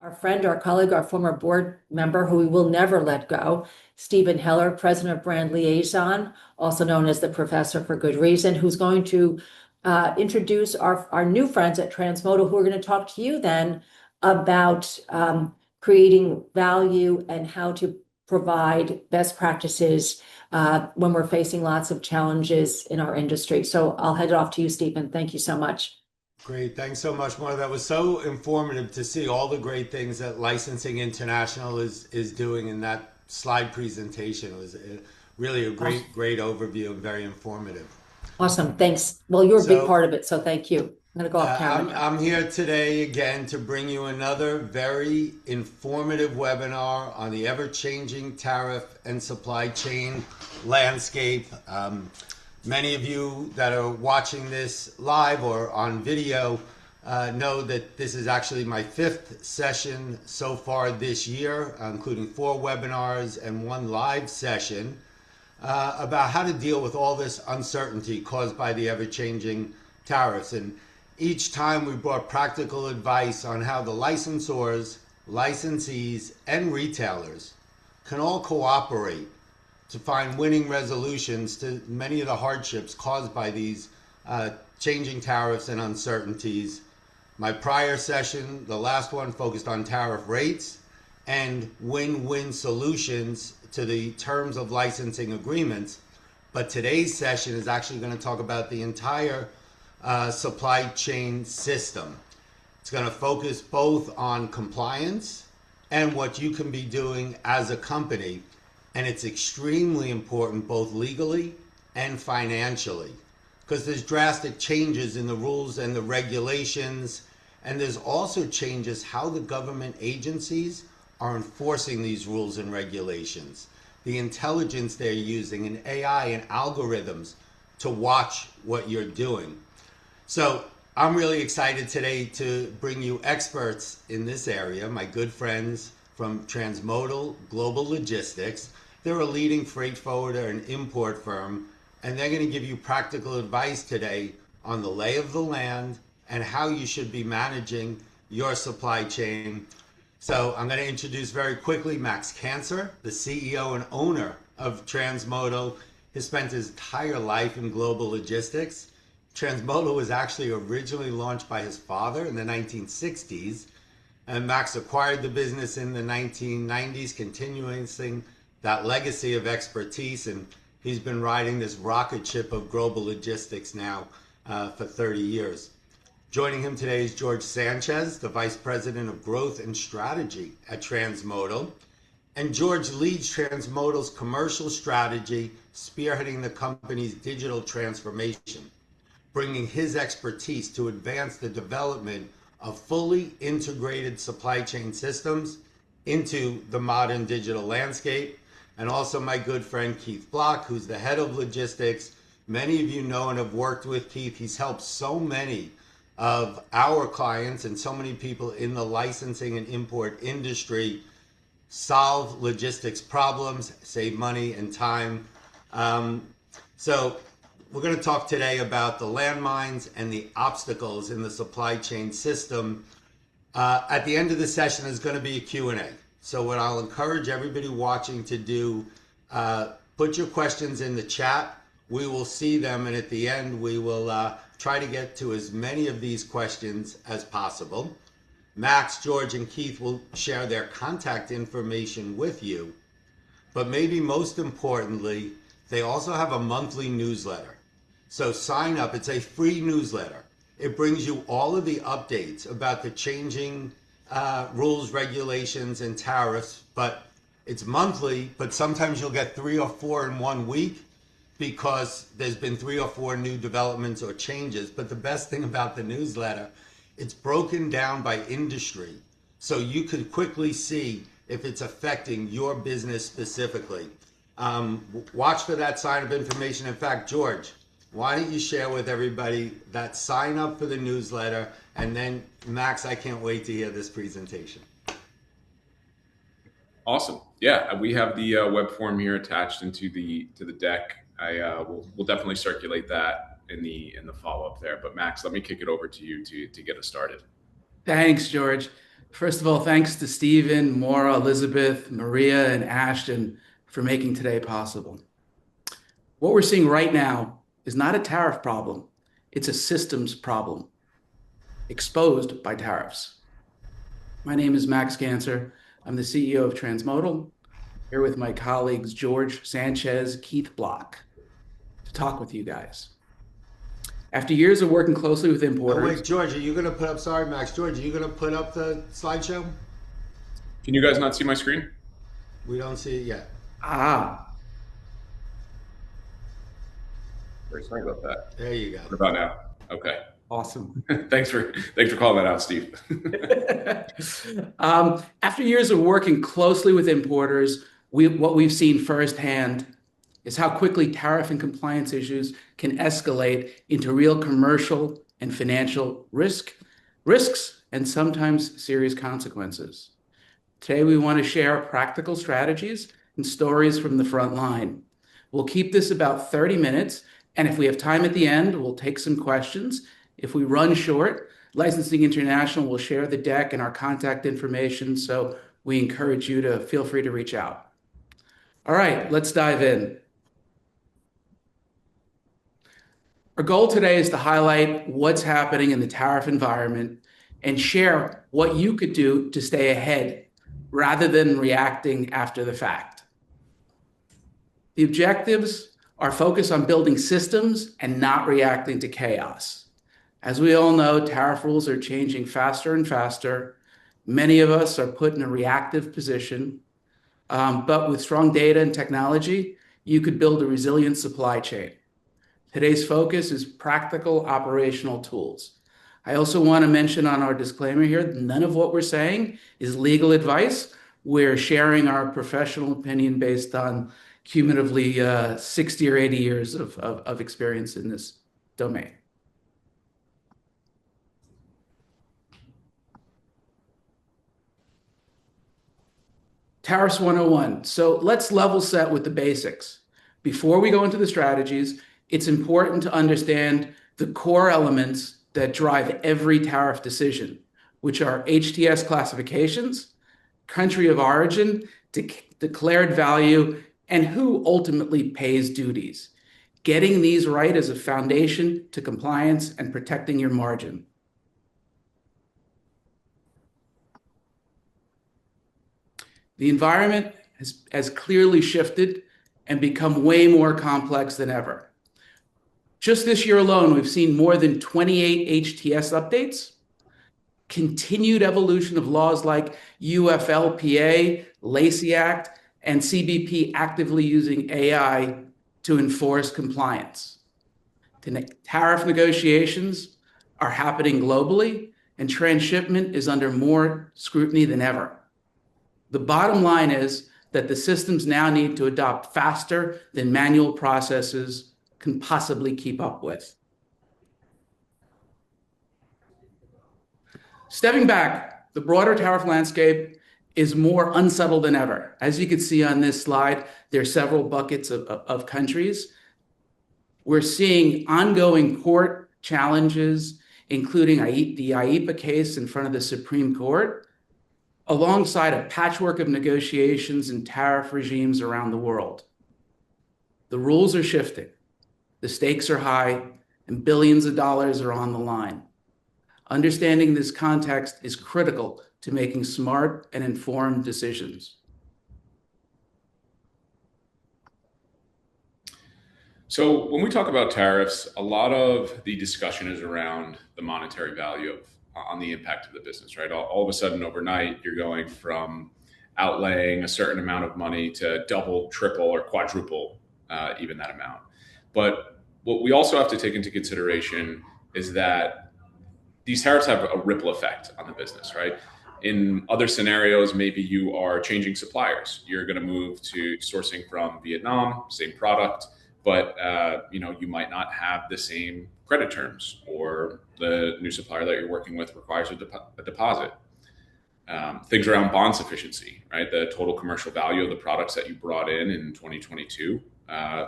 our friend, our colleague, our former board member, who we will never let go, Stephen Heller, President of Brand Liaison, also known as the Professor for good reason, who's going to introduce our new friends at TRANSMODAL, who are going to talk to you then about creating value and how to provide best practices when we're facing lots of challenges in our industry. So I'll head it off to you, Stephen. Thank you so much. Great. Thanks so much, Mona. That was so informative to see all the great things that Licensing International is doing in that slide presentation. It was really a great overview and very informative. Awesome. Thanks. Well, you're a big So part of it, so thank you. I'm going to go off camera now. I'm here today again to bring you another very informative webinar on the ever-changing tariff and supply chain landscape. Many of you that are watching this live or on video know that this is actually my fifth session so far this year, including 4 webinars and 1 live session about how to deal with all this uncertainty caused by the ever-changing tariffs. And each time we brought practical advice on how the licensors, licensees, and retailers can all cooperate to find winning resolutions to many of the hardships caused by these changing tariffs and uncertainties. My prior session, the last one, focused on tariff rates and win-win solutions to the terms of licensing agreements. But today's session is actually going to talk about the entire supply chain system. It's going to focus both on compliance and what you can be doing as a company. And it's extremely important both legally and financially, because there's drastic changes in the rules and the regulations. And there's also changes how the government agencies are enforcing these rules and regulations, the intelligence they're using in AI and algorithms to watch what you're doing. So I'm really excited today to bring you experts in this area, my good friends from TRANSMODAL Global Logistics. They're a leading freight forwarder and import firm, and they're going to give you practical advice today on the lay of the land and how you should be managing your supply chain. So I'm going to introduce very quickly Max Cancer, the CEO and owner of TRANSMODAL. He spent his entire life in global logistics. TRANSMODAL was actually originally launched by his father in the 1960s, and Max acquired the business in the 1990s, continuing that legacy of expertise, and he's been riding this rocket ship of global logistics now for 30 years. Joining him today is George Sanchez, the Vice President of Growth and Strategy at TRANSMODAL. And George leads TRANSMODAL's commercial strategy, spearheading the company's digital transformation, bringing his expertise to advance the development of fully integrated supply chain systems into the modern digital landscape. And also my good friend Keith Block, who's the head of logistics. Many of you know and have worked with Keith. He's helped so many of our clients and so many people in the licensing and import industry solve logistics problems, save money and time. So we're going to talk today about the landmines and the obstacles in the supply chain system. At the end of the session is going to be a Q&A. So what I'll encourage everybody watching to do, put your questions in the chat. We will see them, and at the end we will try to get to as many of these questions as possible. Max, George, and Keith will share their contact information with you. But maybe most importantly, they also have a monthly newsletter. So sign up. It's a free newsletter. It brings you all of the updates about the changing rules, regulations, and tariffs. But it's monthly, but sometimes you'll get 3 or 4 in 1 week because there's been 3 or 4 new developments or changes. But the best thing about the newsletter, it's broken down by industry. So you can quickly see if it's affecting your business specifically. Watch for that sign up information. In fact, George, why don't you share with everybody that sign up for the newsletter, and then Max, I can't wait to hear this presentation. Awesome. Yeah, we have the web form here attached into the deck. We'll definitely circulate that in the follow up there. But Max, let me kick it over to you to get us started. Thanks, George. First of all, thanks to Stephen, Maura, Elizabeth, Maria, and Ashton for making today possible. What we're seeing right now is not a tariff problem. It's a systems problem exposed by tariffs. My name is Max Ganser. I'm the CEO of TRANSMODAL, here with my colleagues George Sanchez, Keith Block, to talk with you guys. After years of working closely with Oh, importers, wait, George, are you going to put up, sorry, Max, George, are you going to put up the slideshow? Can you guys not see my screen? We don't see it yet. Very sorry about that. There you go. What about now? Okay. Awesome. Thanks for calling that out, Steve. After years of working closely with importers, what we've seen firsthand is how quickly tariff and compliance issues can escalate into real commercial and financial risks, and sometimes serious consequences. Today, we want to share practical strategies and stories from the front line. We'll keep this about 30 minutes, and if we have time at the end, we'll take some questions. If we run short, Licensing International will share the deck and our contact information, so we encourage you to feel free to reach out. All right, let's dive in. Our goal today is to highlight what's happening in the tariff environment and share what you could do to stay ahead rather than reacting after the fact. The objectives are focused on building systems and not reacting to chaos. As we all know, tariff rules are changing faster and faster. Many of us are put in a reactive position, but with strong data and technology, you could build a resilient supply chain. Today's focus is practical operational tools. I also want to mention on our disclaimer here, none of what we're saying is legal advice. We're sharing our professional opinion based on cumulatively 60 or 80 years of experience in this domain. Tariffs 101. So let's level set with the basics. Before we go into the strategies, it's important to understand the core elements that drive every tariff decision, which are HTS classifications, country of origin, declared value, and who ultimately pays duties. Getting these right is a foundation to compliance and protecting your margin. The environment has clearly shifted and become way more complex than ever. Just this year alone, we've seen more than 28 HTS updates, continued evolution of laws like UFLPA, Lacey Act, and CBP actively using AI to enforce compliance. Tariff negotiations are happening globally, and transshipment is under more scrutiny than ever. The bottom line is that the systems now need to adopt faster than manual processes can possibly keep up with. Stepping back, the broader tariff landscape is more unsettled than ever. As you can see on this slide, there are several buckets of countries. We're seeing ongoing court challenges, including the IEEPA case in front of the Supreme Court, alongside a patchwork of negotiations and tariff regimes around the world. The rules are shifting. The stakes are high, and billions of dollars are on the line. Understanding this context is critical to making smart and informed decisions. So when we talk about tariffs, a lot of the discussion is around the monetary value on the impact of the business, right? All of a sudden, overnight, you're going from outlaying a certain amount of money to double, triple, or quadruple even that amount. But what we also have to take into consideration is that these tariffs have a ripple effect on the business, right? In other scenarios, maybe you are changing suppliers. You're going to move to sourcing from Vietnam, same product, but you might not have the same credit terms, or the new supplier that you're working with requires a deposit. Things around bond sufficiency, right? The total commercial value of the products that you brought in 2022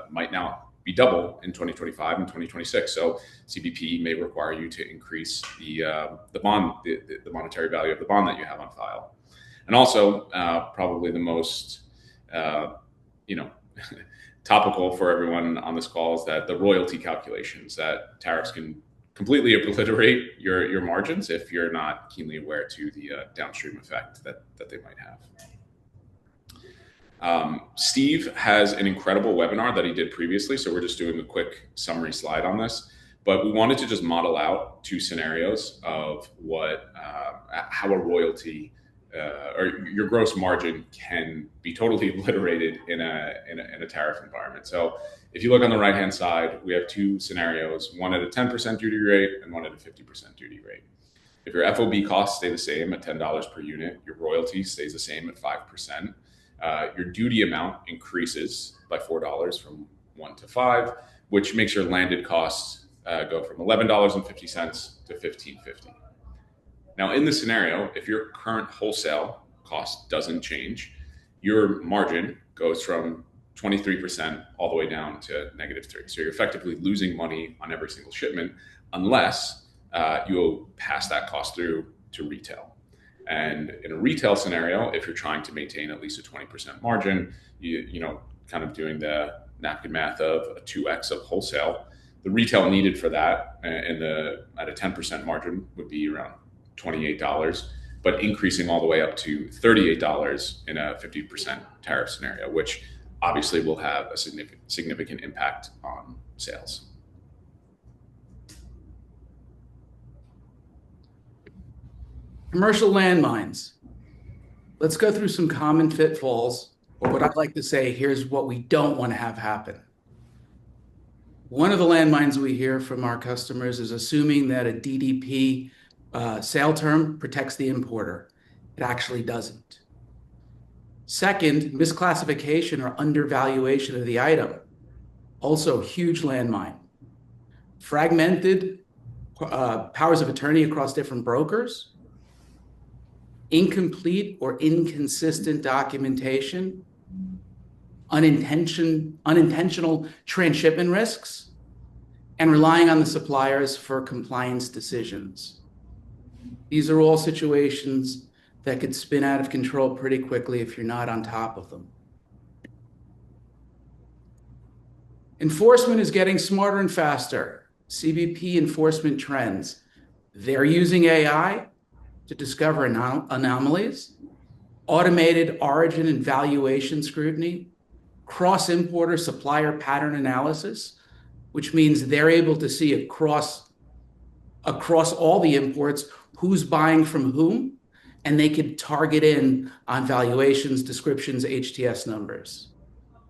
might now be double in 2025 and 2026. So CBP may require you to increase the bond, the monetary value of the bond that you have on file. And also, probably the most, topical for everyone on this call is that the royalty calculations, that tariffs can completely obliterate your margins if you're not keenly aware to the downstream effect that they might have. Steve has an incredible webinar that he did previously, so we're just doing a quick summary slide on this. But we wanted to just model out 2 scenarios of how a royalty or your gross margin can be totally obliterated in a tariff environment. So if you look on the right-hand side, we have 2 scenarios, one at a 10% duty rate and one at a 50% duty rate. If your FOB costs stay the same at $10 per unit, your royalty stays the same at 5%. Your duty amount increases by $4 from 1 to 5, which makes your landed costs go from $11.50 to $15.50. Now, in this scenario, if your current wholesale cost doesn't change, your margin goes from 23% all the way down to -3. So you're effectively losing money on every single shipment unless you pass that cost through to retail. And in a retail scenario, if you're trying to maintain at least a 20% margin, kind of doing the napkin math of a 2x of wholesale, the retail needed for that at a 10% margin would be around $28, but increasing all the way up to $38 in a 50% tariff scenario, which obviously will have a significant impact on sales. Commercial landmines. Let's go through some common pitfalls, or what I'd like to say, here's what we don't want to have happen. One of the landmines we hear from our customers is assuming that a DDP sale term protects the importer. It actually doesn't. Second, misclassification or undervaluation of the item. Also, huge landmine. Fragmented powers of attorney across different brokers. Incomplete or inconsistent documentation. Unintentional transshipment risks. And relying on the suppliers for compliance decisions. These are all situations that could spin out of control pretty quickly if you're not on top of them. Enforcement is getting smarter and faster. CBP enforcement trends. They're using AI to discover anomalies, automated origin and valuation scrutiny, cross-importer supplier pattern analysis, which means they're able to see across all the imports who's buying from whom, and they could target in on valuations, descriptions, HTS numbers.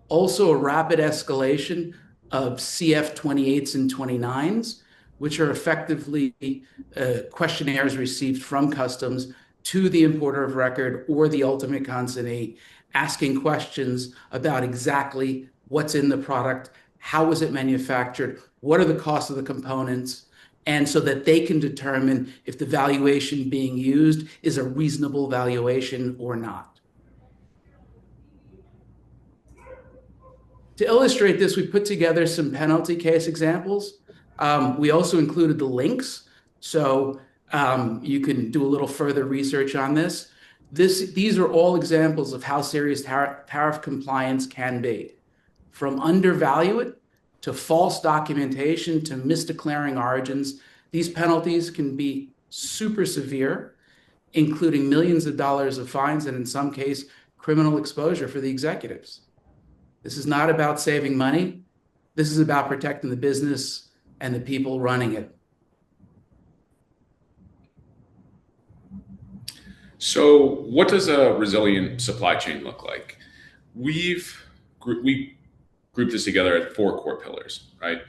Also, a rapid escalation of CF 28s and 29s, which are effectively questionnaires received from customs to the importer of record or the ultimate consignee, asking questions about exactly what's in the product, how was it manufactured, what are the costs of the components, and so that they can determine if the valuation being used is a reasonable valuation or not. To illustrate this, we put together some penalty case examples. We also included the links, so you can do a little further research on this. These are all examples of how serious tariff compliance can be, from undervalue to false documentation to misdeclaring origins. These penalties can be super severe, including millions of dollars of fines and in some case, criminal exposure for the executives. This is not about saving money. This is about protecting the business and the people running it. So what does a resilient supply chain look like? We grouped this together at 4 core pillars, right?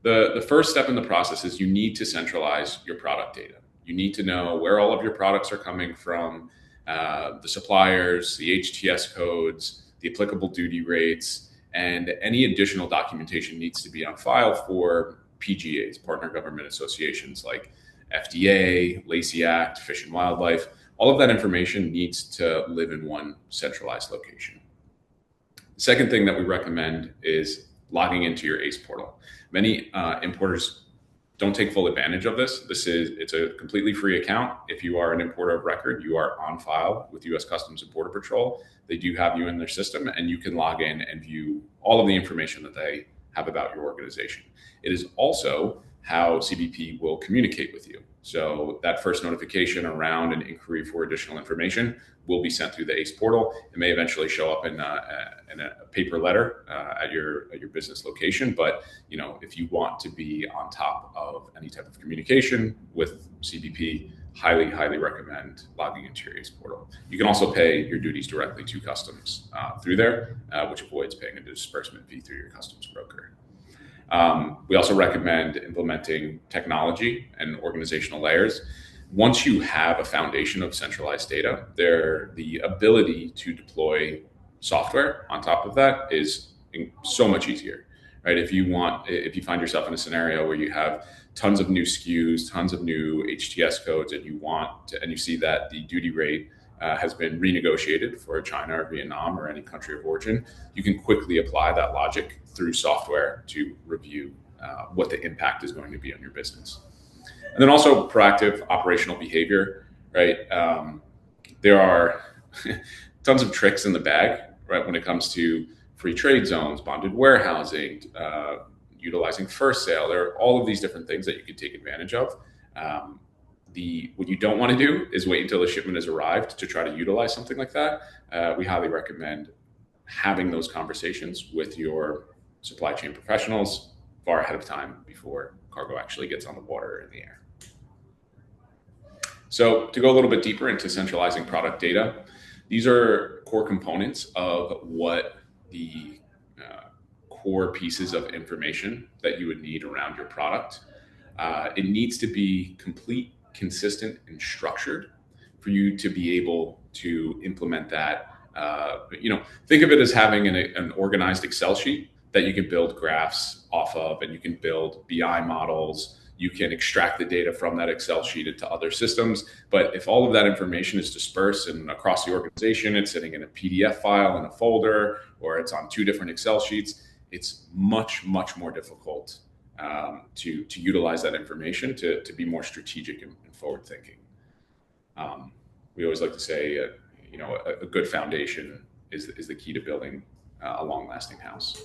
The first step in the process is you need to centralize your product data. You need to know where all of your products are coming from, the suppliers, the HTS codes, the applicable duty rates, and any additional documentation needs to be on file for PGAs, partner government associations like FDA, Lacey Act, Fish and Wildlife. All of that information needs to live in one centralized location. The second thing that we recommend is logging into your ACE portal. Many importers don't take full advantage of this. It's a completely free account. If you are an importer of record, you are on file with U.S. Customs and Border Patrol. They do have you in their system, and you can log in and view all of the information that they have about your organization. It is also how CBP will communicate with you. So that first notification around an inquiry for additional information will be sent through the ACE portal. It may eventually show up in a paper letter at your business location. But if you want to be on top of any type of communication with CBP, highly recommend logging into your ACE portal. You can also pay your duties directly to Customs through there, which avoids paying a disbursement fee through your Customs broker. We also recommend implementing technology and organizational layers. Once you have a foundation of centralized data, the ability to deploy software on top of that is so much easier, right? If you find yourself in a scenario where you have tons of new SKUs, tons of new HTS codes, and you see that the duty rate has been renegotiated for China or Vietnam or any country of origin, you can quickly apply that logic through software to review what the impact is going to be on your business. And then also proactive operational behavior, right? There are tons of tricks in the bag, right, when it comes to free trade zones, bonded warehousing, utilizing first sale. There are all of these different things that you can take advantage of. What you don't want to do is wait until the shipment has arrived to try to utilize something like that. We highly recommend having those conversations with your supply chain professionals far ahead of time before cargo actually gets on the water or in the air. So to go a little bit deeper into centralizing product data, these are core components of what the core pieces of information that you would need around your product. It needs to be complete, consistent, and structured for you to be able to implement that. Think of it as having an organized Excel sheet that you can build graphs off of, and you can build BI models. You can extract the data from that Excel sheet into other systems. But if all of that information is dispersed and across the organization, it's sitting in a PDF file in a folder, or it's on 2 different Excel sheets, it's much more difficult to utilize that information to be more strategic and forward thinking. We always like to say, a good foundation is the key to building a long-lasting house.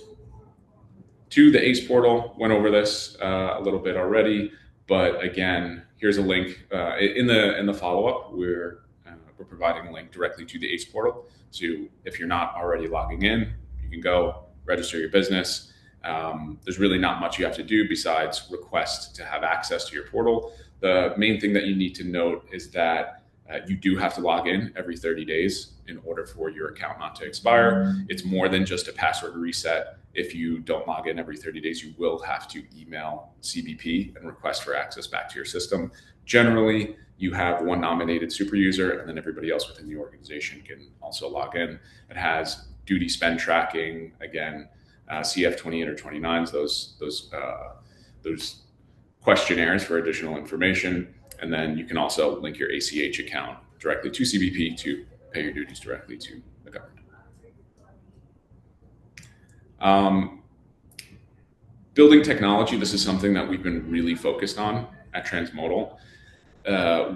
To the ACE portal, went over this a little bit already, but again, here's a link in the follow-up. We're providing a link directly to the ACE portal. So if you're not already logging in, you can go register your business. There's really not much you have to do besides request to have access to your portal. The main thing that you need to note is that you do have to log in every 30 days in order for your account not to expire. It's more than just a password reset. If you don't log in every 30 days, you will have to email CBP and request for access back to your system. Generally, you have one nominated super user, and then everybody else within the organization can also log in. It has duty spend tracking, again, CF 28 or 29s, those questionnaires for additional information. And then you can also link your ACH account directly to CBP to pay your duties directly to the government. Building technology, this is something that we've been really focused on at TRANSMODAL.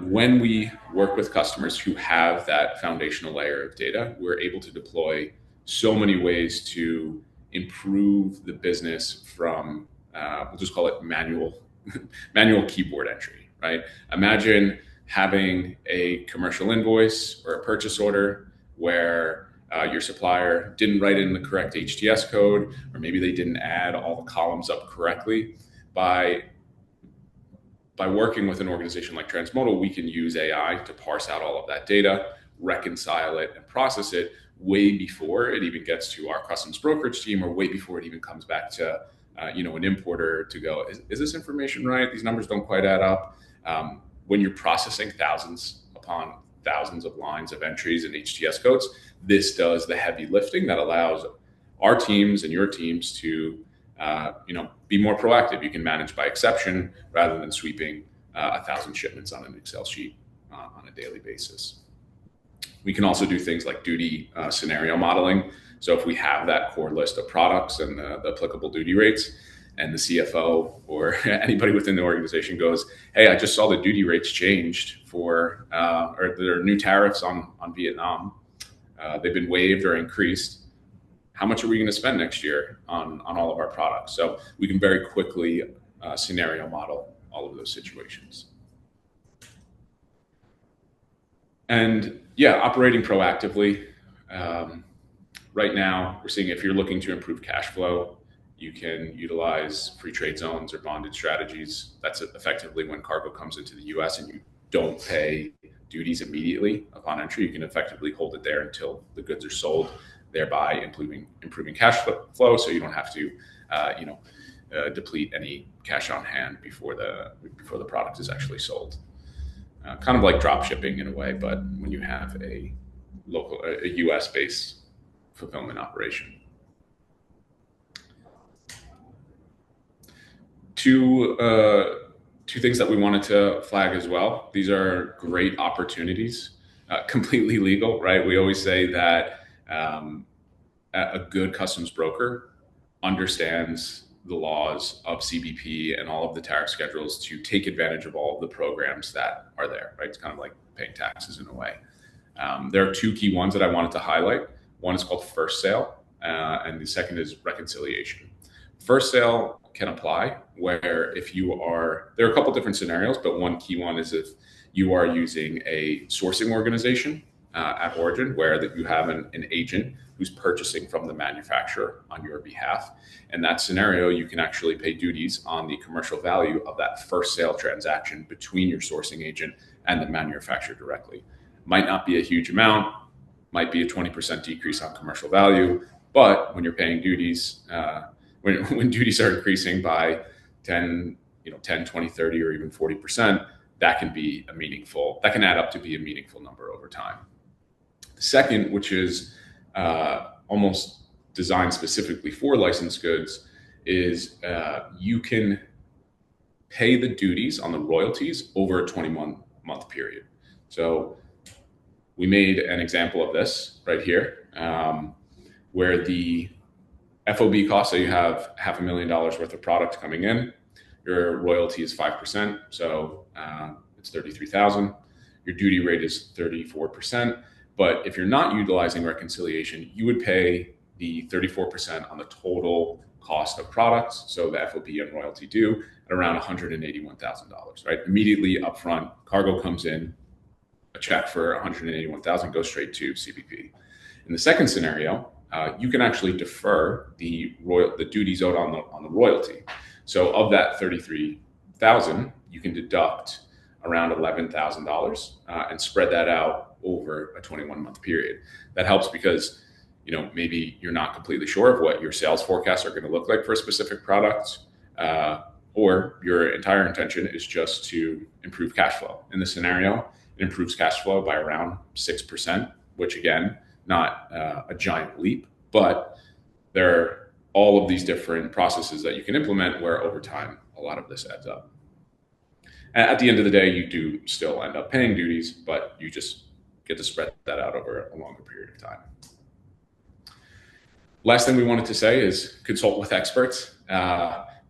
When we work with customers who have that foundational layer of data, we're able to deploy so many ways to improve the business from, we'll just call it manual keyboard entry. Right? Imagine having a commercial invoice or a purchase order where your supplier didn't write in the correct HTS code, or maybe they didn't add all the columns up correctly. By working with an organization like TRANSMODAL, we can use AI to parse out all of that data, reconcile it, and process it way before it even gets to our customs brokerage team, or way before it even comes back to an importer to go, is this information right? These numbers don't quite add up. When you're processing thousands upon thousands of lines of entries and HTS codes, this does the heavy lifting that allows our teams and your teams to be more proactive. You can manage by exception rather than sweeping 1,000 shipments on an Excel sheet on a daily basis. We can also do things like duty scenario modeling. So if we have that core list of products and the applicable duty rates, and the CFO or anybody within the organization goes, hey, I just saw the duty rates changed for, or there are new tariffs on Vietnam. They've been waived or increased. How much are we going to spend next year on all of our products? So we can very quickly scenario model all of those situations. And yeah, operating proactively. Right now, we're seeing if you're looking to improve cash flow, you can utilize free trade zones or bonded strategies. That's effectively when cargo comes into the US and you don't pay duties immediately upon entry. You can effectively hold it there until the goods are sold, thereby improving cash flow, so you don't have to deplete any cash on hand before the product is actually sold. Kind of like drop shipping in a way, but when you have a US based fulfillment operation. Two things that we wanted to flag as well. These are great opportunities, completely legal, right? We always say that a good customs broker understands the laws of CBP and all of the tariff schedules to take advantage of all of the programs that are there, right? It's kind of like paying taxes in a way. There are two key ones that I wanted to highlight. One is called first sale, and the second is reconciliation. First sale can apply where there are a couple different scenarios, but one key one is if you are using a sourcing organization at origin where that you have an agent who's purchasing from the manufacturer on your behalf. In that scenario, you can actually pay duties on the commercial value of that first sale transaction between your sourcing agent and the manufacturer directly. Might not be a huge amount, might be a 20% decrease on commercial value, but when you're paying duties, when duties are increasing by 10, 20, 30, or even 40%, that can add up to be a meaningful number over time. The second, which is almost designed specifically for licensed goods, is you can pay the duties on the royalties over a 21-month period. So we made an example of this right here, where the FOB cost, so you have $500,000 worth of product coming in, your royalty is 5%, so it's $33,000. Your duty rate is 34%. But if you're not utilizing reconciliation, you would pay the 34% on the total cost of products, so the FOB and royalty due, at around $181,000, right? Immediately upfront, cargo comes in, a check for $181,000 goes straight to CBP. In the second scenario, you can actually defer the duties owed on the royalty. So of that $33,000, you can deduct around $11,000 and spread that out over a 21-month period. That helps because maybe you're not completely sure of what your sales forecasts are going to look like for a specific product, or your entire intention is just to improve cash flow. In this scenario, it improves cash flow by around 6%, which again, not a giant leap, but there are all of these different processes that you can implement where over time, a lot of this adds up. At the end of the day, you do still end up paying duties, but you just get to spread that out over a longer period of time. Last thing we wanted to say is consult with experts.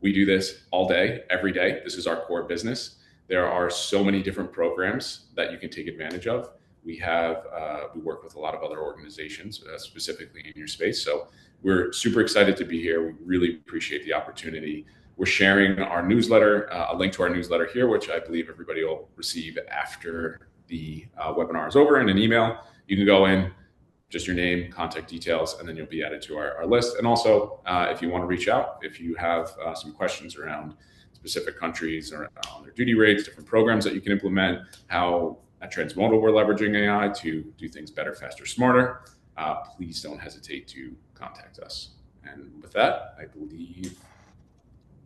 We do this all day, every day. This is our core business. There are so many different programs that you can take advantage of. We work with a lot of other organizations, specifically in your space. So we're super excited to be here. We really appreciate the opportunity. We're sharing our newsletter, a link to our newsletter here, which I believe everybody will receive after the webinar is over in an email. You can go in, just your name, contact details, and then you'll be added to our list. And also, if you want to reach out, if you have some questions around specific countries or on their duty rates, different programs that you can implement, how at TRANSMODAL we're leveraging AI to do things better, faster, smarter, please don't hesitate to contact us. And with that, I believe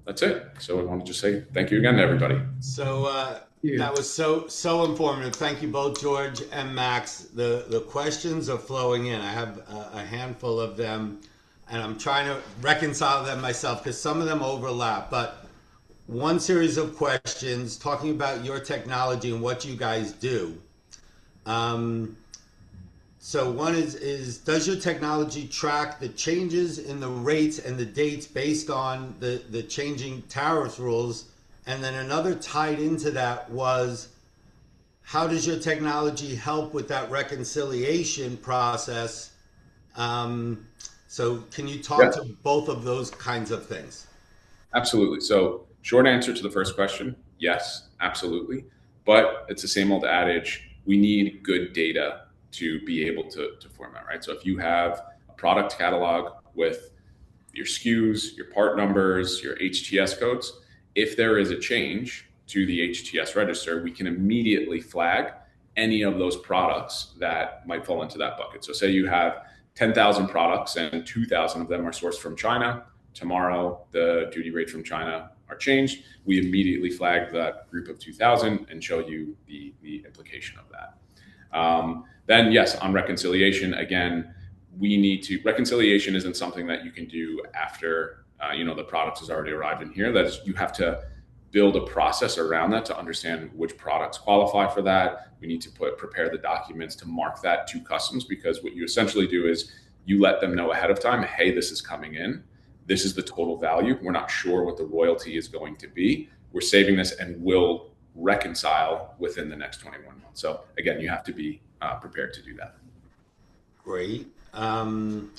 that's it. So I want to just say thank you again to everybody. So that was so informative. Thank you both, George and Max. The questions are flowing in. I have a handful of them, and I'm trying to reconcile them myself because some of them overlap. But one series of questions talking about your technology and what you guys do. So one is does your technology track the changes in the rates and the dates based on the changing tariff rules? And then another tied into that was, how does your technology help with that reconciliation process? So can you talk Yes, to both of those kinds of things? absolutely. So, short answer to the first question, yes, absolutely. But it's the same old adage, we need good data to be able to format, right? So, if you have a product catalog with your SKUs, your part numbers, your HTS codes, if there is a change to the HTS register, we can immediately flag any of those products that might fall into that bucket. So, say you have 10,000 products and 2,000 of them are sourced from China. Tomorrow, the duty rate from China are changed. We immediately flag that group of 2,000 and show you the implication of that. Then, yes, on reconciliation, again, we need to, reconciliation isn't something that you can do after the product has already arrived in here. That is, you have to build a process around that to understand which products qualify for that. We need to prepare the documents to mark that to customs, because what you essentially do is you let them know ahead of time, hey, this is coming in, this is the total value, we're not sure what the royalty is going to be, we're saving this and will reconcile within the next 21 months. So again, you have to be prepared to do that. Great. An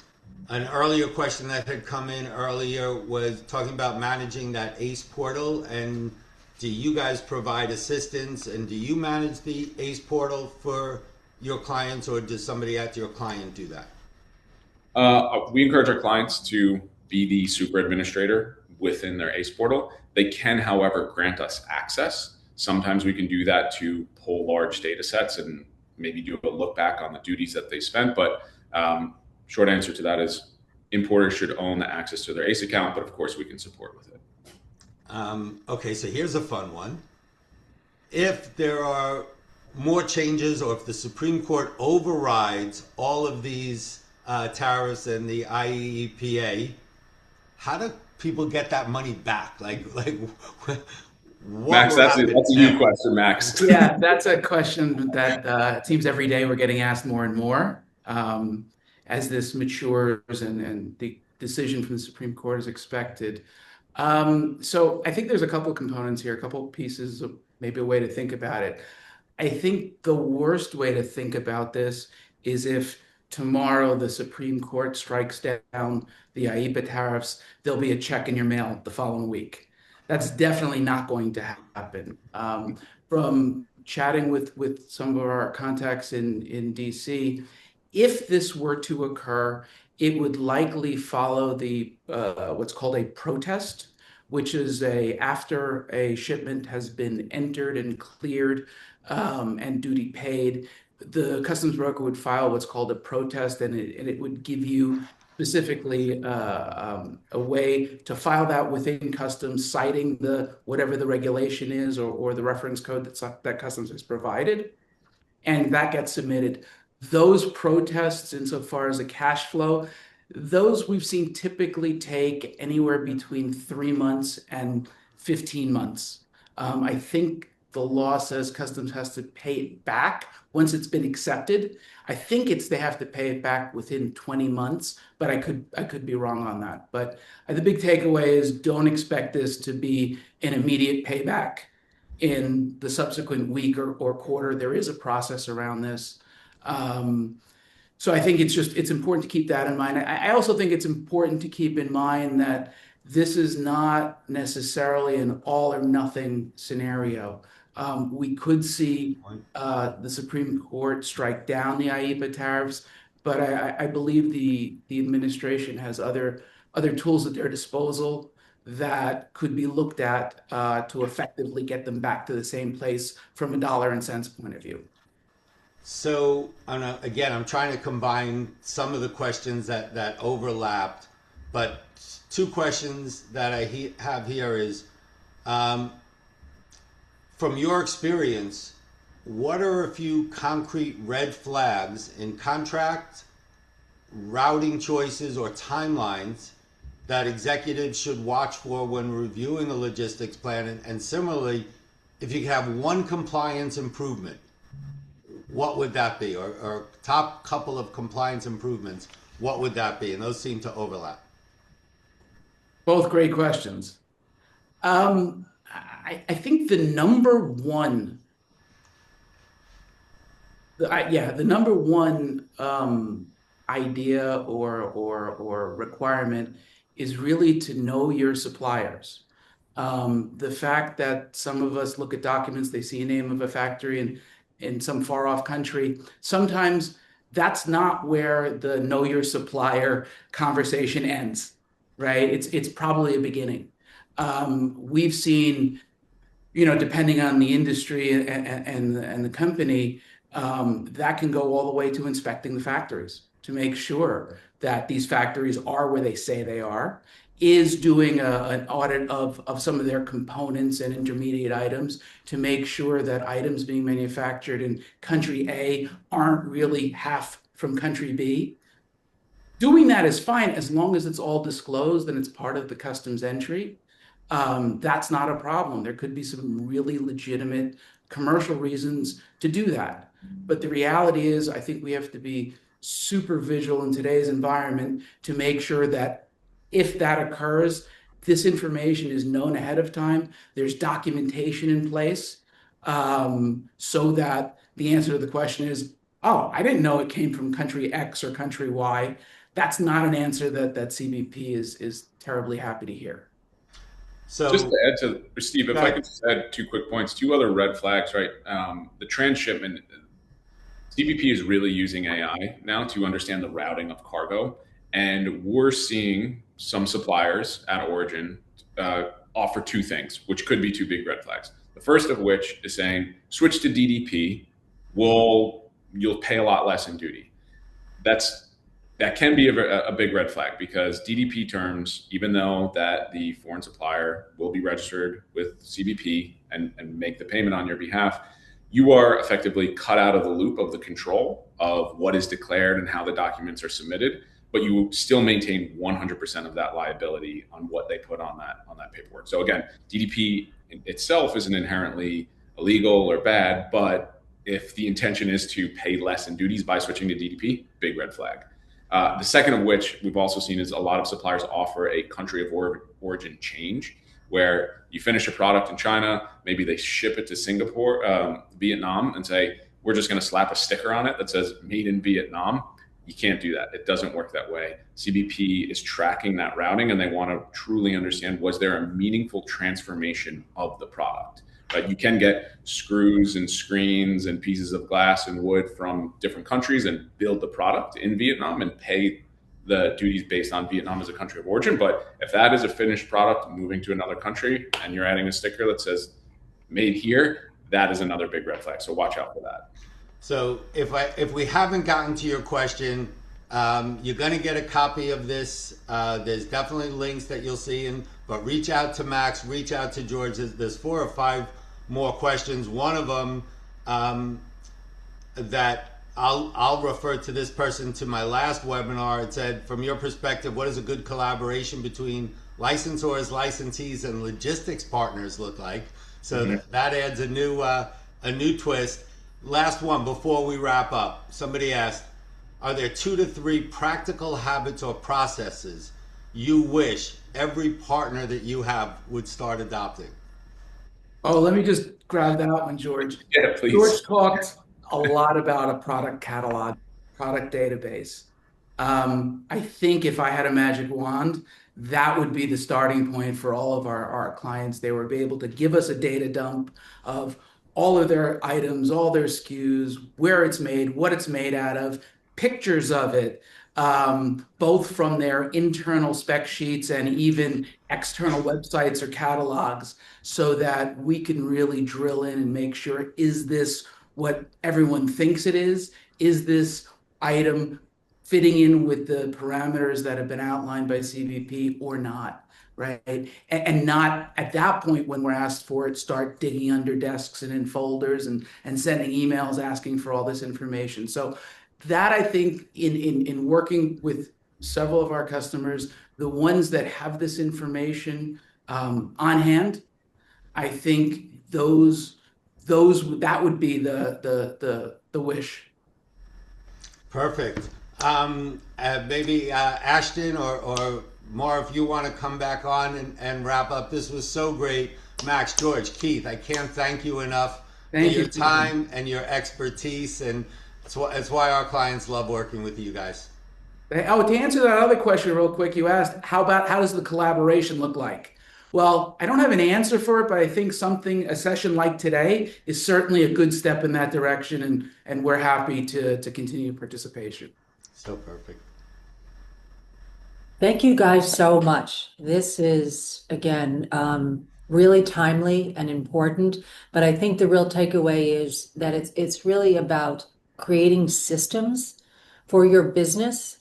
earlier question that had come in earlier was talking about managing that ACE portal. And do you guys provide assistance, and do you manage the ACE portal for your clients, or does somebody at your client do that? We encourage our clients to be the super administrator within their ACE portal. They can, however, grant us access. Sometimes we can do that to pull large data sets and maybe do a look back on the duties that they spent. But short answer to that is importers should own the access to their ACE account, but of course we can support with it. Okay, so here's a fun one. If there are more changes, or if the Supreme Court overrides all of these tariffs and the IEEPA, how do people get that money back? Like what Max, will that's happen a now? you question, Max. Yeah, that's a question that it seems every day we're getting asked more and more as this matures and the decision from the Supreme Court is expected. So I think there's a couple of components here, a couple of pieces of maybe a way to think about it. I think the worst way to think about this is if tomorrow the Supreme Court strikes down the IEEPA tariffs, there'll be a check in your mail the following week. That's definitely not going to happen. From chatting with some of our contacts in DC, if this were to occur, it would likely follow the what's called a protest, which is after a shipment has been entered and cleared and duty paid, the customs broker would file what's called a protest, and it would give you specifically a way to file that within customs, citing whatever the regulation is or the reference code that customs has provided, and that gets submitted. Those protests, insofar as the cash flow, those we've seen typically take anywhere between 3 months and 15 months. I think the law says customs has to pay it back once it's been accepted. I think they have to pay it back within 20 months, but I could be wrong on that. But the big takeaway is, don't expect this to be an immediate payback in the subsequent week or quarter. There is a process around this. So I think it's important to keep that in mind. I also think it's important to keep in mind that this is not necessarily an all or nothing scenario. We could see the Supreme Court strike down the IEEPA tariffs, but I believe the administration has other tools at their disposal that could be looked at to effectively get them back to the same place from a dollar and cents point of view. So again, I'm trying to combine some of the questions that overlapped, but two questions that I have here is, from your experience, what are a few concrete red flags in contract, routing choices, or timelines that executives should watch for when reviewing a logistics plan? And similarly, if you could have one compliance improvement, what would that be? Or top couple of compliance improvements, what would that be? And those seem to overlap. Both great questions. I think the number one, the number one idea or requirement is really to know your suppliers. The fact that some of us look at documents, they see a name of a factory in some far off country, sometimes that's not where the know your supplier conversation ends, right? It's probably a beginning. We've seen, depending on the industry and the company, that can go all the way to inspecting the factories to make sure that these factories are where they say they are, is doing an audit of some of their components and intermediate items to make sure that items being manufactured in country A aren't really half from country B. Doing that is fine as long as it's all disclosed and it's part of the customs entry. That's not a problem. There could be some really legitimate commercial reasons to do that. But the reality is, I think we have to be super vigilant in today's environment to make sure that if that occurs, this information is known ahead of time. There's documentation in place, so that the answer to the question is, oh, I didn't know it came from country X or country Y. That's not an answer that CBP is terribly happy to hear. So Just to add to Steve, if I could just add 2 quick points, 2 other red flags, right? The transshipment, CBP is really using AI now to understand the routing of cargo. And we're seeing some suppliers at origin offer 2 things, which could be 2 big red flags. The first of which is saying, switch to DDP, you'll pay a lot less in duty. That can be a big red flag, because DDP terms, even though that the foreign supplier will be registered with CBP and make the payment on your behalf, you are effectively cut out of the loop of the control of what is declared and how the documents are submitted, but you still maintain 100% of that liability on what they put on that paperwork. So again, DDP itself isn't inherently illegal or bad, but if the intention is to pay less in duties by switching to DDP, big red flag. The second of which we've also seen is a lot of suppliers offer a country of origin change, where you finish a product in China, maybe they ship it to Singapore, Vietnam, and say, we're just going to slap a sticker on it that says made in Vietnam. You can't do that. It doesn't work that way. CBP is tracking that routing, and they want to truly understand, was there a meaningful transformation of the product? Right? You can get screws and screens and pieces of glass and wood from different countries and build the product in Vietnam and pay the duties based on Vietnam as a country of origin. But if that is a finished product moving to another country and you're adding a sticker that says made here, that is another big red flag. So watch out for that. So if we haven't gotten to your question, you're going to get a copy of this. There's definitely links that you'll see, but reach out to Max, reach out to George. There's 4 or 5 more questions. One of them that I'll refer to this person to my last webinar. It said, from your perspective, what does a good collaboration between licensors, licensees, and logistics partners look like? So that adds a new twist. Last one before we wrap up. Somebody asked, are there 2 to 3 practical habits or processes you wish every partner that you have would start adopting? Oh, let me just grab that one, George. Yeah, please. George talked a lot about a product catalog, product database. I think if I had a magic wand, that would be the starting point for all of our clients. They would be able to give us a data dump of all of their items, all their SKUs, where it's made, what it's made out of, pictures of it, both from their internal spec sheets and even external websites or catalogs, so that we can really drill in and make sure, is this what everyone thinks it is? Is this item fitting in with the parameters that have been outlined by CBP or not? Right? And not at that point, when we're asked for it, start digging under desks and in folders and sending emails asking for all this information. So that, I think, in working with several of our customers, the ones that have this information on hand, I think those that would be the wish. Perfect. Maybe Ashton or Mar, if you want to come back on and wrap up. This was so great. Max, George, Keith, I can't thank you enough for Thank your you. time and your expertise, and it's why our clients love working with you guys. Oh, to answer that other question real quick, you asked, how does the collaboration look like? Well, I don't have an answer for it, but I think a session like today is certainly a good step in that direction, and we're happy to continue participation. So perfect. Thank you guys so much. This is, again, really timely and important, but I think the real takeaway is that it's really about creating systems for your business,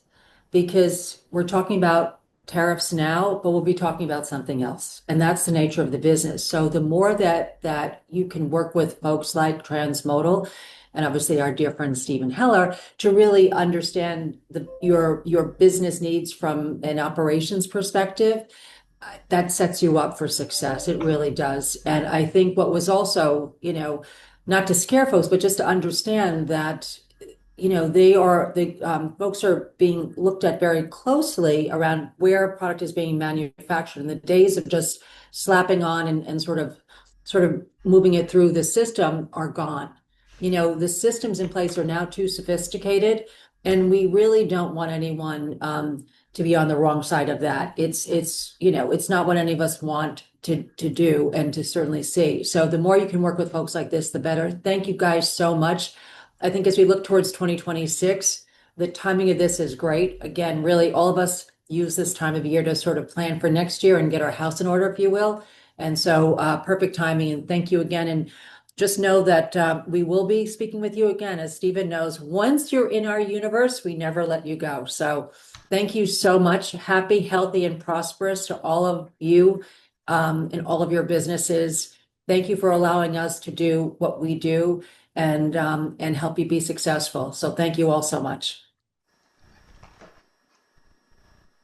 because we're talking about tariffs now, but we'll be talking about something else. And that's the nature of the business. So the more that you can work with folks like Transmodal, and obviously our dear friend Stephen Heller, to really understand your business needs from an operations perspective, that sets you up for success. It really does. And I think what was also, not to scare folks, but just to understand that, the folks are being looked at very closely around where a product is being manufactured. And the days of just slapping on and sort of moving it through the system are gone. The systems in place are now too sophisticated, and we really don't want anyone to be on the wrong side of that. It's not what any of us want to do and to certainly see. So the more you can work with folks like this, the better. Thank you guys so much. I think as we look towards 2026, the timing of this is great. Again, really, all of us use this time of year to sort of plan for next year and get our house in order, if you will. And so perfect timing. And thank you again. And just know that we will be speaking with you again. As Stephen knows, once you're in our universe, we never let you go. So thank you so much. Happy, healthy, and prosperous to all of you and all of your businesses. Thank you for allowing us to do what we do and help you be successful. So thank you all so much.